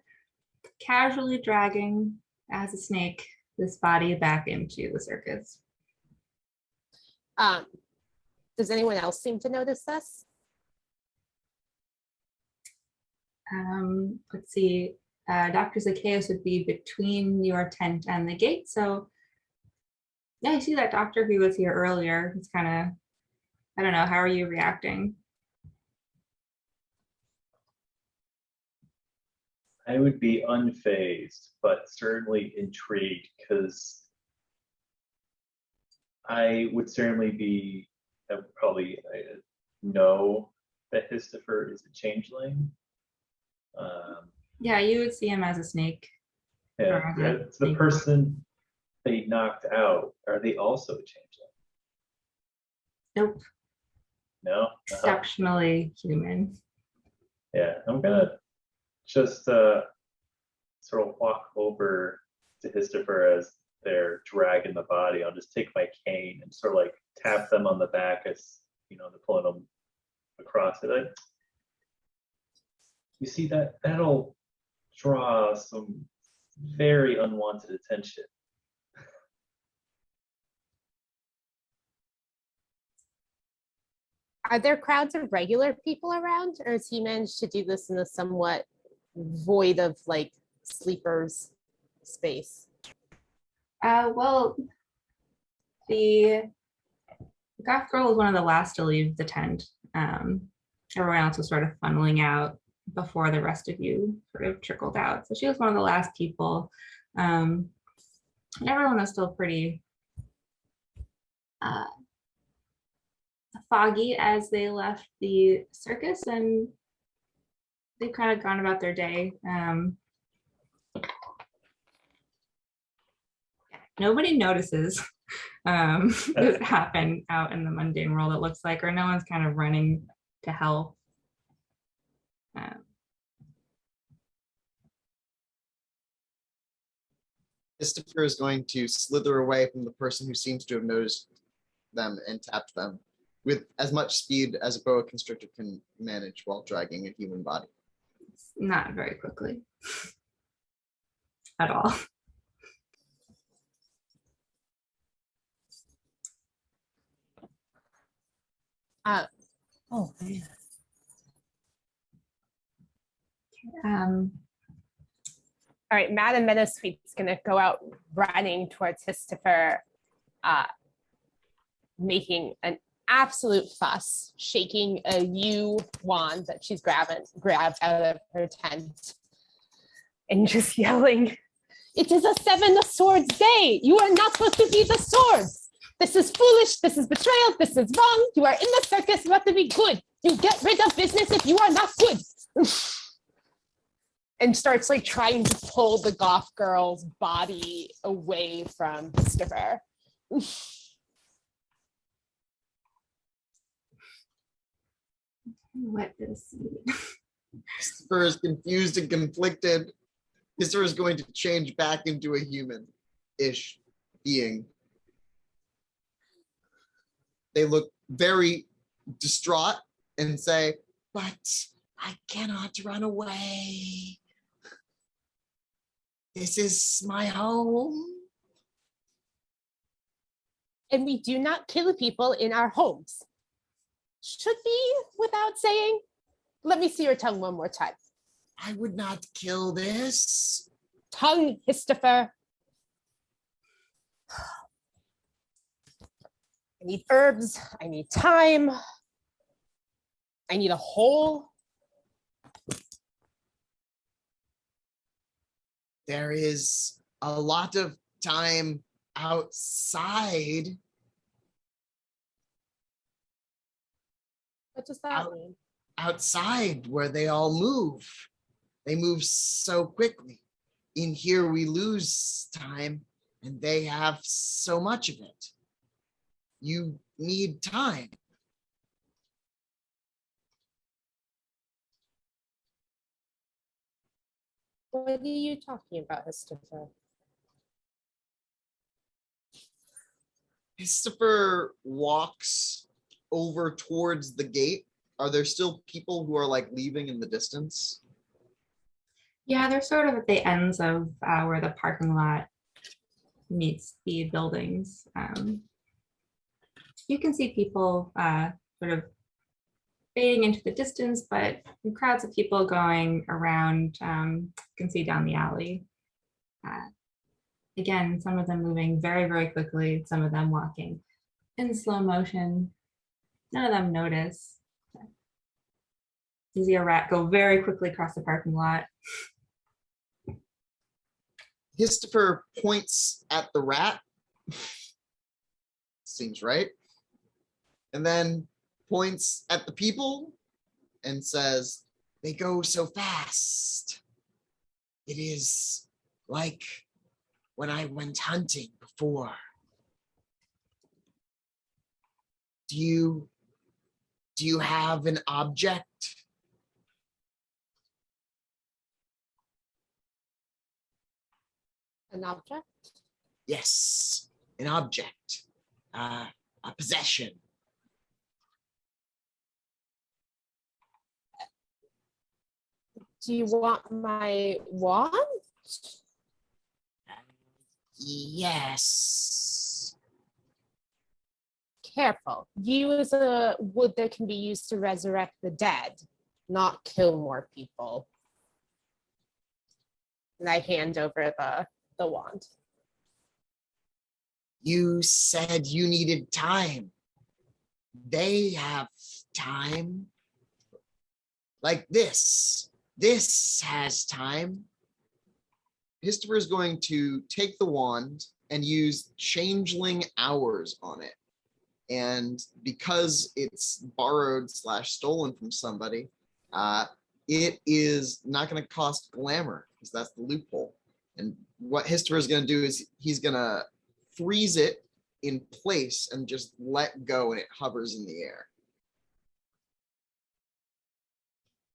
casually dragging as a snake this body back into the circus. Does anyone else seem to notice this? Let's see. Dr. Zaccaheus would be between your tent and the gate. So yeah, you see that doctor who was here earlier. It's kind of, I don't know, how are you reacting? I would be unfazed, but certainly intrigued, because I would certainly be probably know that Hisstopher is a changeling. Yeah, you would see him as a snake. Yeah, Or as a the snake. person they knocked out, are they also a changeling? Nope. No? Exceptionally human. Yeah, I'm gonna just sort of walk over to Hisstopher as they're dragging the body. I'll just take my cane and sort of like tap them on the back as, you know, they're pulling them across it. Like, you see that'll draw some very unwanted attention. Are there crowds of regular people around, or has he managed to do this in a somewhat void of like sleepers space? Well, the goth girl was one of the last to leave the tent. Everyone else was sort of funneling out before the rest of you sort of trickled out. So she was one of the last people. And everyone was still pretty foggy as they left the circus, and they've kind of gone about their day. Nobody notices this happen out in the mundane world, it looks like, or no one's kind of running to help. Hisstopher is going to slither away from the person who seems to have noticed them and tapped them with as much speed as a boa constrictor can manage while dragging a human body. It's not very quickly at all. Oh man. All right, Madam Meadowsweet's gonna go out running towards Hisstopher, making an absolute fuss, shaking a yew wand that she's grabbed out of her tent, and just yelling, "It is a 7 of Swords day! You are not supposed to be the swords! This is foolish, this is betrayal, this is wrong! You are in the circus, you have to be good! You get rid of business if you are not good!" And starts like trying to pull the goth girl's body away from Hisstopher. What is Hisstopher is confused and conflicted. Hisstopher is going to change back into a human-ish being. They look very distraught and say, "But I cannot run away. This is my home." And we do not kill people in our homes. Should be without saying. Let me see your tongue one more time. I would not kill this. Tongue, Hisstopher. I need herbs. I need time. I need a hole. There is a lot of time outside. What does that mean? Outside where they all move. They move so quickly. In here we lose time and they have so much of it. You need time. What are you talking about, Hisstopher? Hisstopher walks over towards the gate. Are there still people who are like leaving in the distance? Yeah, they're sort of at the ends of where the parking lot meets the buildings. You can see people sort of fading into the distance, but crowds of people going around. You can see down the alley. Again, some of them moving very, very quickly, some of them walking in slow motion. None of them notice. You see a rat go very quickly across the parking lot. Hisstopher points at the rat. Seems right. And then points at the people and says, they go so fast. It is like when I went hunting before. Do you have an object? An object? Yes, an object, a possession. Do you want my wand? Yes. Careful. Use a wood that can be used to resurrect the dead, not kill more people. And I hand over the wand. You said you needed time. They have time. Like this. This has time. Hisstopher is going to take the wand and use changeling hours on it. And because it's borrowed / stolen from somebody, it is not going to cost glamour, because that's the loophole. And what Hisstopher is going to do is he's going to freeze it in place and just let go, and it hovers in the air.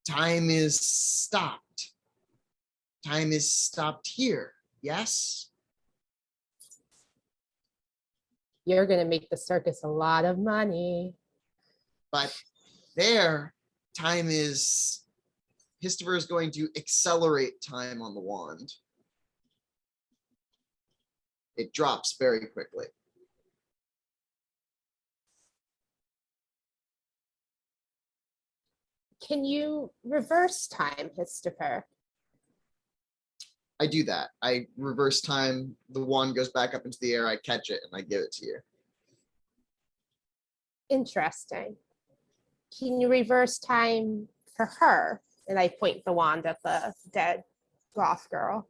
Time is stopped. Time is stopped here, yes? You're going to make the circus a lot of money. But there, time is, Hisstopher is going to accelerate time on the wand. It drops very quickly. Can you reverse time, Hisstopher? I do that. I reverse time. The wand goes back up into the air. I catch it and I give it to you. Interesting. Can you reverse time for her? And I point the wand at the dead goth girl.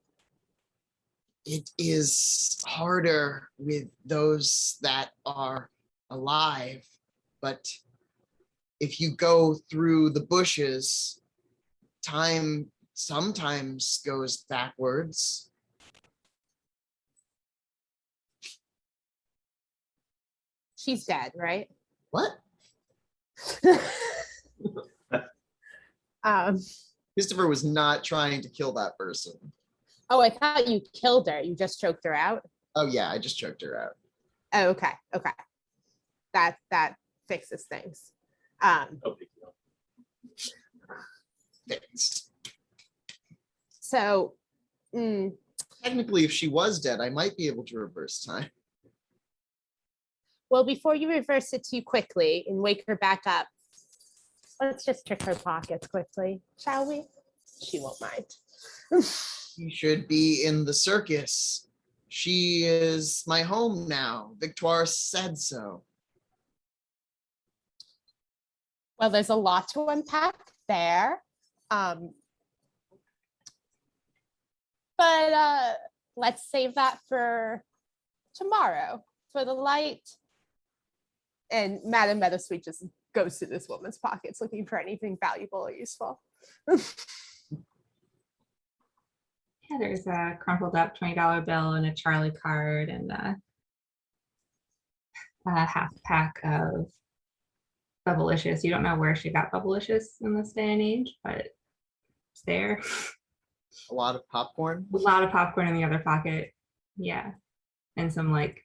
It is harder with those that are alive, but if you go through the bushes, time sometimes goes backwards. She's dead, right? What? Hisstopher was not trying to kill that person. Oh, I thought you killed her. You just choked her out? Oh yeah, I just choked her out. Oh, okay. Okay. That fixes things. No big deal. Thanks. So, Technically, if she was dead, I might be able to reverse time. well, before you reverse it too quickly and wake her back up, let's just check her pockets quickly, shall we? She won't mind. She should be in the circus. She is my home now. Victoire said so. Well, there's a lot to unpack there. But let's save that for tomorrow, for the light. And Madame Meadowsweet just goes to this woman's pockets looking for anything valuable or useful. Yeah, there's a crumpled up $20 bill and a Charlie card and a half pack of Bubblicious. You don't know where she got Bubblicious in this day and age, but it's there. A lot of popcorn. A lot of popcorn in the other pocket. Yeah. And some like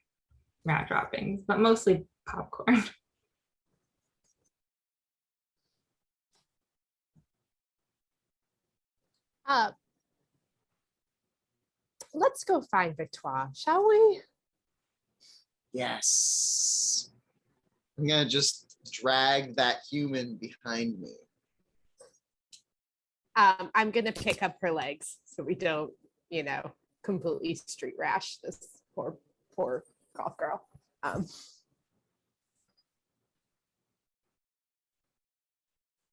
rat droppings, but mostly popcorn. Let's go find Victoire, shall we? Yes. I'm gonna just drag that human behind me. I'm gonna pick up her legs so we don't, completely street rash this poor golf girl.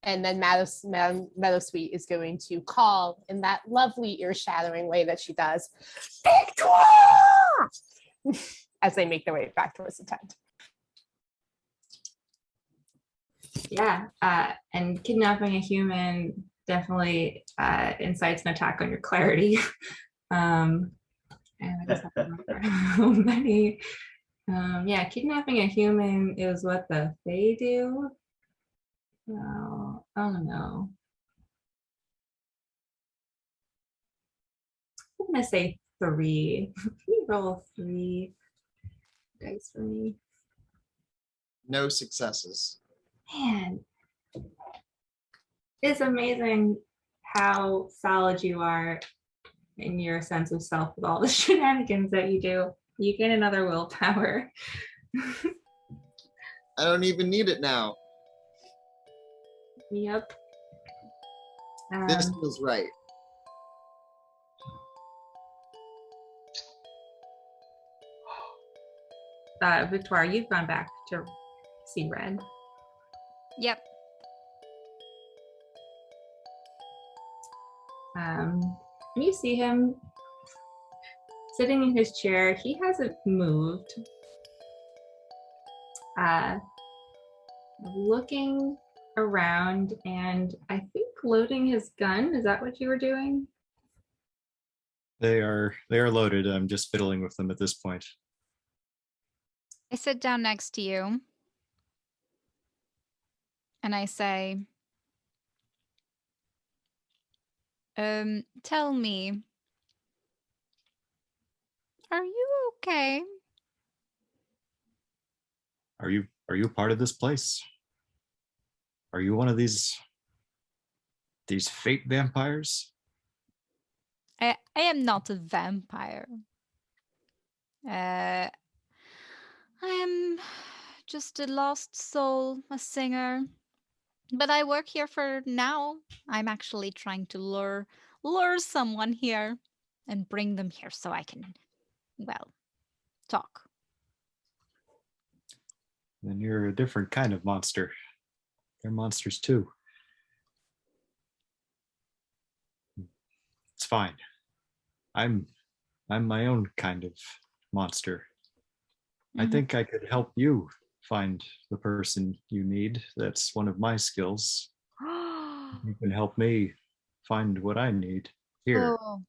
And then Meadowsweet is going to call in that lovely ear-shattering way that she does, Victoire! As they make their way back towards the tent. Yeah, and kidnapping a human definitely incites an attack on your clarity. And I just have to remember how many. Yeah, kidnapping a human is what the Fae do. No, oh no. I'm gonna say 3. Can you roll 3 dice for me? No successes. Man, it's amazing how solid you are in your sense of self with all the shenanigans that you do. You gain another willpower. I don't even need it now. Yep. This feels right. Victoire, you've gone back to see Red. Yep. And you see him sitting in his chair. He hasn't moved. Looking around and I think loading his gun. Is that what you were doing? They are loaded. I'm just fiddling with them at this point. I sit down next to you and I say, tell me, are you okay? Are you part of this place? Are you one of these fate vampires? I am not a vampire. I am just a lost soul, a singer. But I work here for now. I'm actually trying to lure someone here and bring them here so I can, well, talk. Then you're a different kind of monster. They're monsters too. It's fine. I'm my own kind of monster. I think I could help you find the person you need. That's one of my skills. You can help me find what I need here. Oh.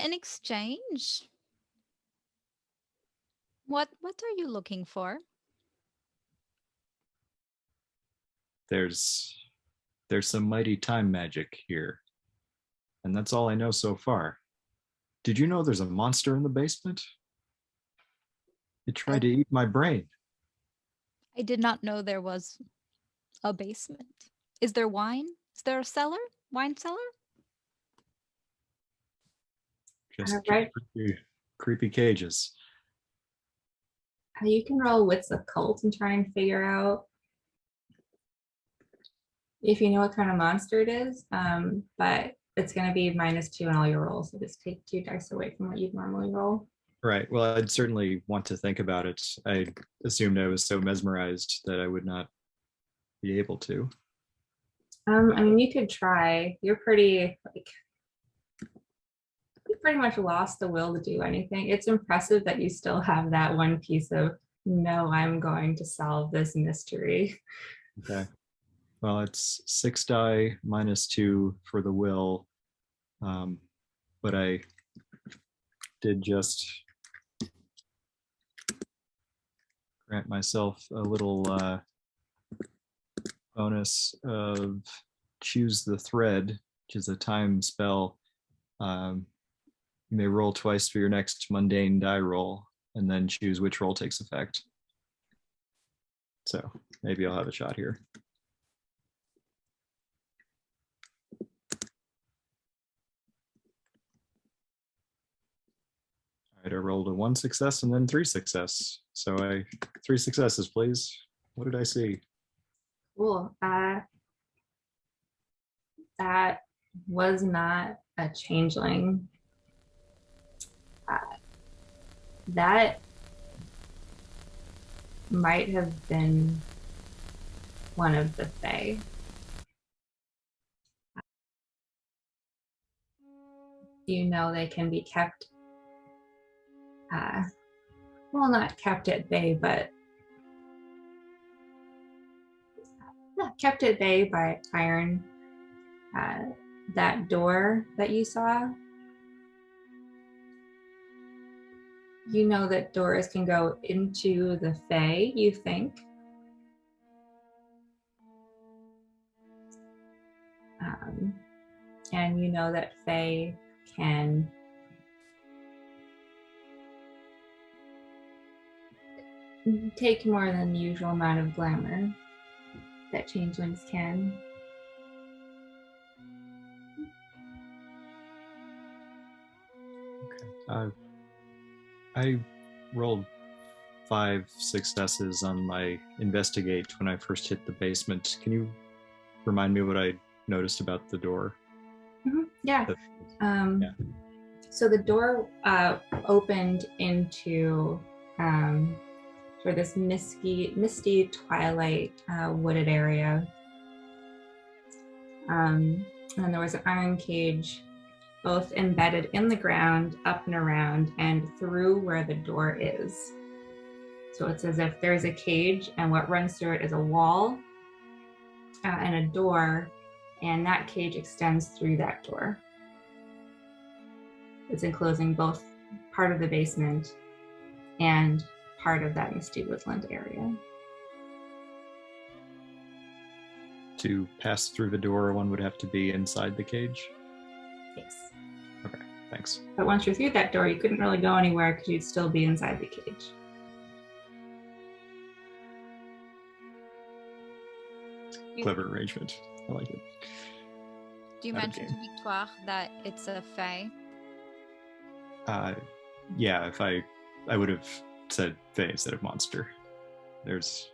In exchange. What are you looking for? There's some mighty time magic here. And that's all I know so far. Did you know there's a monster in the basement? It tried to eat my brain. I did not know there was a basement. Is there wine? Is there a cellar? Wine cellar? Just Right. creepy cages. You can roll Wits Occult and try and figure out if you know what kind of monster it is. But it's going to be -2 in all your rolls. So just take 2 dice away from what you'd normally roll. Right. Well, I'd certainly want to think about it. I assumed I was so mesmerized that I would not be able to. I mean, you could try. You're pretty you pretty much lost the will to do anything. It's impressive that you still have that one piece of, no, I'm going to solve this mystery. Okay. Well, it's 6 die -2 for the will. But I did just grant myself a little bonus of choose the thread, which is a time spell. You may roll twice for your next mundane die roll, and then choose which roll takes effect. So maybe I'll have a shot here. All right, I rolled a 1 success and then 3 success. So 3 successes, please. What did I see? Cool. That was not a changeling. That might have been one of the Fae. you know they can be kept, well, not kept at bay, but kept at bay by iron. That door that you saw, you know that doors can go into the Fae, you think. And you know that Fae can take more than the usual amount of glamour that changelings can. Okay. I rolled 5 successes on my investigate when I first hit the basement. Can you remind me what I noticed about the door? Mm-hmm. Yeah. Yeah. So the door opened into for this misty twilight wooded area. And there was an iron cage both embedded in the ground, up and around, and through where the door is. So it's as if there's a cage, and what runs through it is a wall and a door, and that cage extends through that door. It's enclosing both part of the basement and part of that misty woodland area. To pass through the door, one would have to be inside the cage? Yes. Okay, thanks. But once you're through that door, you couldn't really go anywhere because you'd still be inside the cage. Clever arrangement. I like it. Do you Out of mention to game. Victoire that it's a fae? Yeah, if I would have said Fae instead of monster. There's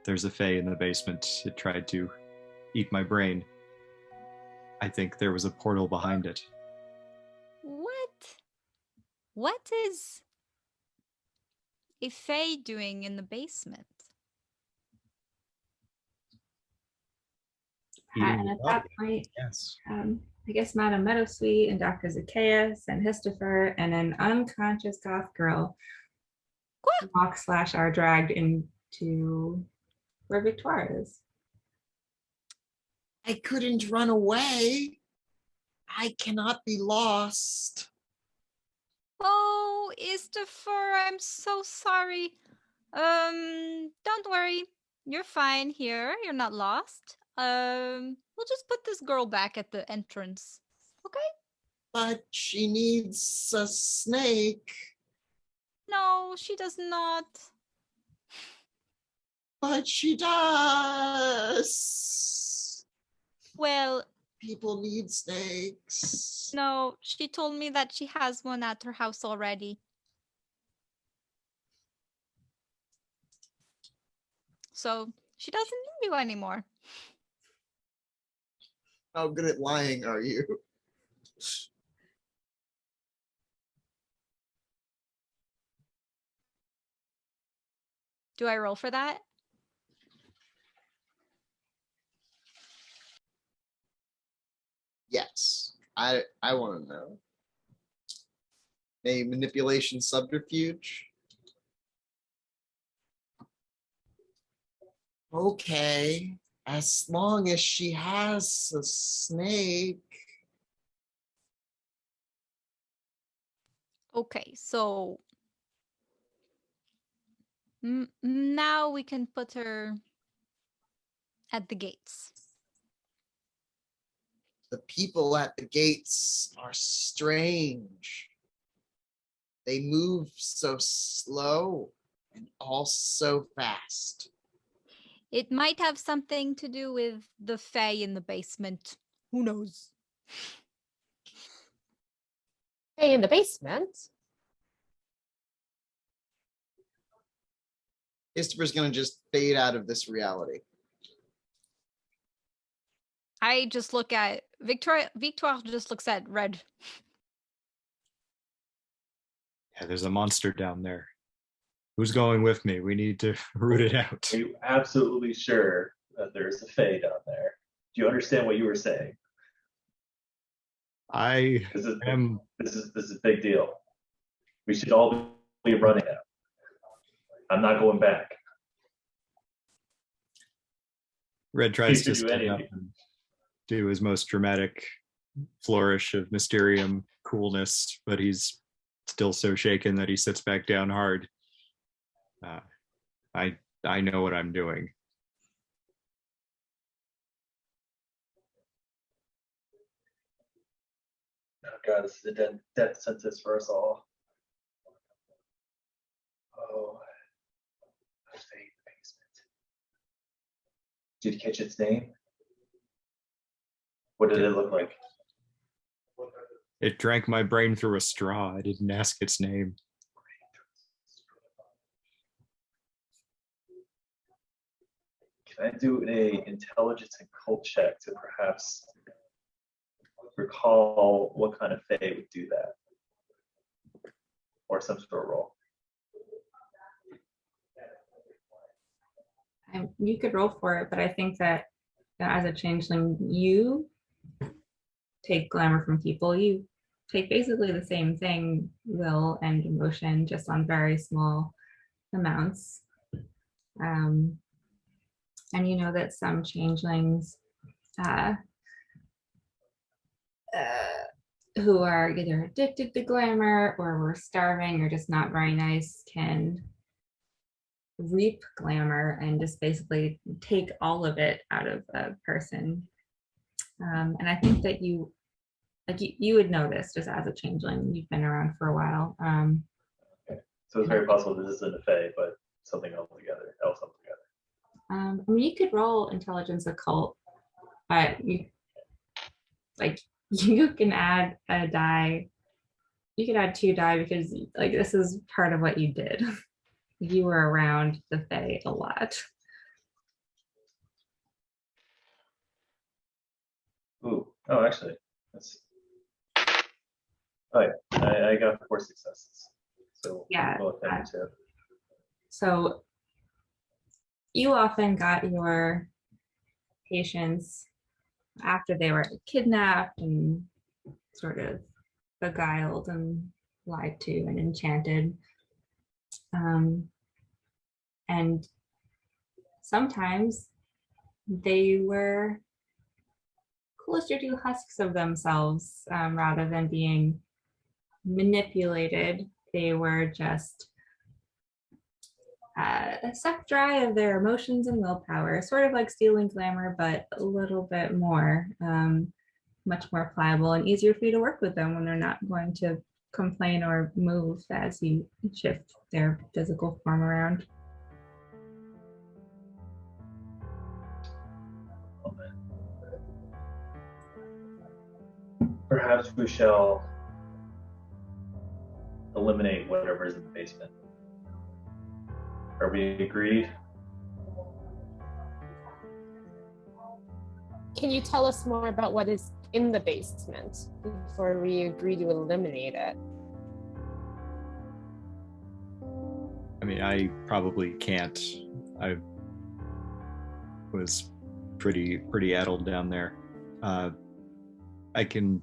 a Fae in the basement. It tried to eat my brain. I think there was a portal behind it. What? What is a fae doing in the basement? And at that point, Yes. I guess Madame Meadowsweet and Dr. Zaccaheus and Hisstopher and an unconscious goth girl walk/are dragged into where Victoire is. I couldn't run away. I cannot be lost. Oh, Hisstopher, I'm so sorry. Don't worry. You're fine here. You're not lost. We'll just put this girl back at the entrance. Okay? But she needs a snake. No, she does not. But she does. Well, People need snakes. no, she told me that she has one at her house already. So she doesn't need you anymore. How good at lying are you? Do I roll for that? Yes. I want to know. A manipulation subterfuge? Okay. As long as she has a snake. Okay, so now we can put her at the gates. The people at the gates are strange. They move so slow and all so fast. It might have something to do with the fae in the basement. Who knows? Hey, in the basement. Hisstopher's going to just fade out of this reality. I just look at Victoire just looks at Red. Yeah, there's a monster down there. Who's going with me? We need to root it out. Are you absolutely sure that there's a Fae down there? Do you understand what you were saying? I This is am. this is a big deal. We should all be running now. I'm not going back. Red tries to Please do stand up anything. and do his most dramatic flourish of Mysterium coolness, but he's still so shaken that he sits back down hard. I know what I'm doing. Oh God, this is a death sentence for us all. Oh, I stay in the basement. Did you catch its name? What did it look like? It drank my brain through a straw. I didn't ask its name. Can I do a intelligence and cult check to perhaps recall what kind of fae would do that? Or some sort of roll? You could roll for it, but I think that as a changeling, you take glamour from people. You take basically the same thing, will and emotion, just on very small amounts. And you know that some changelings who are either addicted to glamour or were starving or just not very nice can reap glamour and just basically take all of it out of a person. And I think that you would know this just as a changeling. You've been around for a while. Okay. So it's very possible this isn't a fae, but something else altogether. I mean, you could roll intelligence occult, but you can add a die. You could add 2 die because like this is part of what you did. You were around the fae a lot. Ooh. Oh, actually, that's. Oh yeah, I got 4 successes. So Yeah, well, thank you too. So you often got your patients after they were kidnapped and sort of beguiled and lied to and enchanted. And sometimes they were closer to husks of themselves rather than being manipulated. They were just sucked dry of their emotions and willpower, sort of like stealing glamour, but a little bit more, much more pliable and easier for you to work with them when they're not going to complain or move as you shift their physical form around. Perhaps we shall eliminate whatever is in the basement. Are we agreed? Can you tell us more about what is in the basement before we agree to eliminate it? I mean, I probably can't. I was pretty addled down there. I can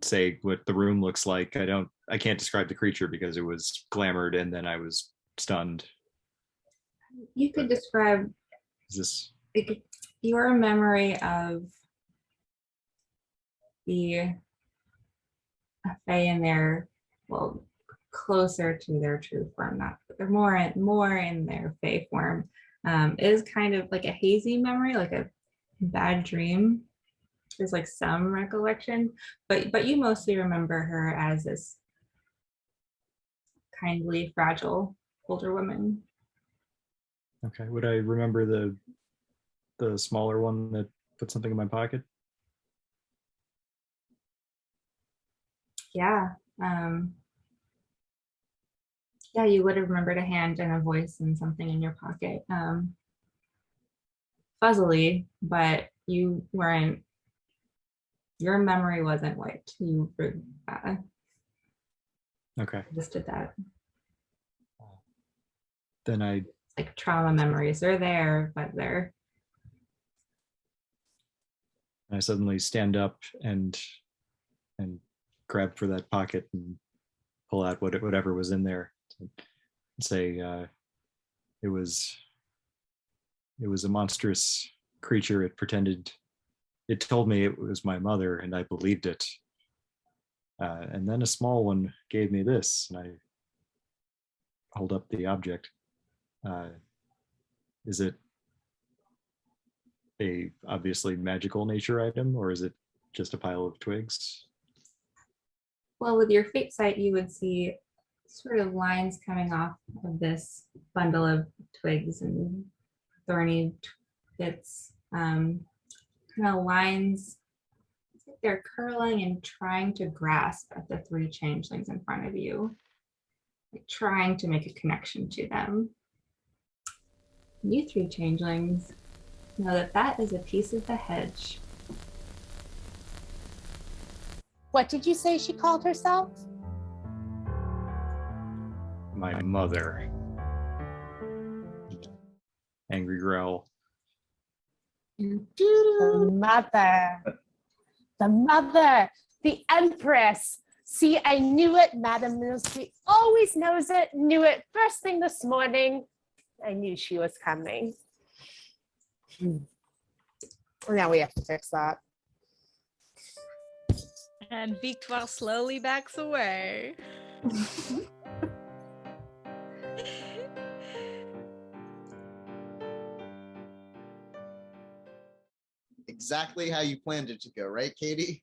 say what the room looks like. I can't describe the creature because it was glamored and then I was stunned. You could describe Is this your memory of the fae in their, well, closer to their true form, not they're more in their fae form, is kind of like a hazy memory, like a bad dream. There's like some recollection, but you mostly remember her as this kindly, fragile older woman. okay? Would I remember the smaller one that put something in my pocket? Yeah. Yeah, you would have remembered a hand and a voice and something in your pocket. Fuzzily, but you weren't, your memory wasn't wiped. You Okay. just did that. Then I Like trauma memories, they're there, but they're I suddenly stand up and grab for that pocket and pull out whatever was in there and say it was a monstrous creature. It told me it was my mother, and I believed it. And then a small one gave me this, and I hold up the object. Is it a obviously magical nature item, or is it just a pile of twigs? Well, with your fate sight, you would see sort of lines coming off of this bundle of twigs and thorny bits. Kind of lines. It's like they're curling and trying to grasp at the three changelings in front of you, like trying to make a connection to them. You three changelings know that that is a piece of the hedge. What did you say she called herself? My mother. Angry growl. The mother, the empress. See, I knew it. Madame Meadowsweet always knows it. Knew it first thing this morning. I knew she was coming. Now we have to fix that. And Victoire slowly backs away. Exactly how you planned it to go, right, Caity?